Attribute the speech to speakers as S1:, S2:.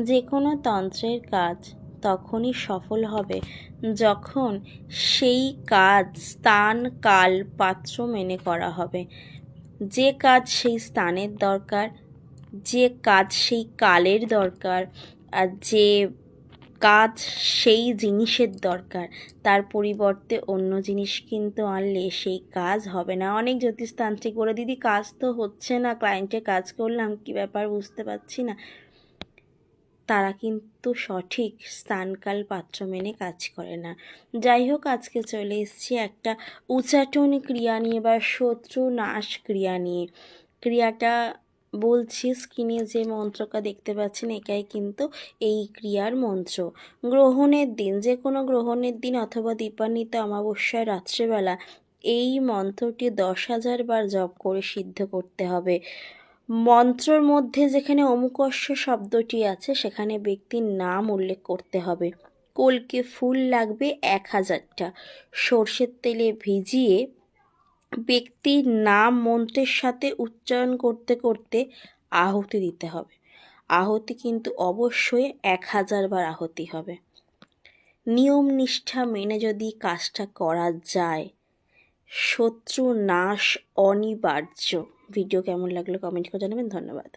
S1: যে কোনো তন্ত্রের কাজ তখনই সফল হবে যখন সেই কাজ স্থান কাল পাত্র মেনে করা হবে। যে কাজ সেই স্থানের দরকার, যে কাজ সেই কালের দরকার, আর যে কাজ সেই জিনিসের দরকার, তার পরিবর্তে অন্য জিনিস কিন্তু আনলে সেই কাজ হবে না। অনেক জ্যোতিষতান্ত্রিক বলে, দিদি কাজ তো হচ্ছে না, ক্লায়েন্টে কাজ করলাম, কী ব্যাপার বুঝতে পারছি না। তারা কিন্তু সঠিক স্থানকাল পাত্র মেনে কাজ করে না। যাই হোক, আজকে চলে এসেছি একটা উচাটন ক্রিয়া নিয়ে বা শত্রু নাশ ক্রিয়া নিয়ে। ক্রিয়াটা বলছি, স্ক্রিনে যে মন্ত্রটা দেখতে পাচ্ছেন এটাই কিন্তু এই ক্রিয়ার মন্ত্র। গ্রহণের দিন, যে কোনো গ্রহণের দিন অথবা দীপান্বিতা অমাবস্যায় রাত্রেবেলা এই মন্ত্রটি 10,000 বার জপ করে সিদ্ধ করতে হবে। মন্ত্রর মধ্যে যেখানে অমুকস্য শব্দটি আছে সেখানে ব্যক্তির নাম উল্লেখ করতে হবে। কলকে ফুল লাগবে 1000টা। সর্ষের তেলে ভিজিয়ে ব্যক্তির নাম মন্ত্রের সাথে উচ্চারণ করতে করতে আহুতি দিতে হবে। আহুতি কিন্তু অবশ্যই 1000 বার আহুতি হবে। নিয়ম নিষ্ঠা মেনে যদি কাজটা করা যায়, শত্রু নাশ অনিবার্য। ভিডিও কেমন লাগলো কমেন্ট করে জানাবেন। ধন্যবাদ।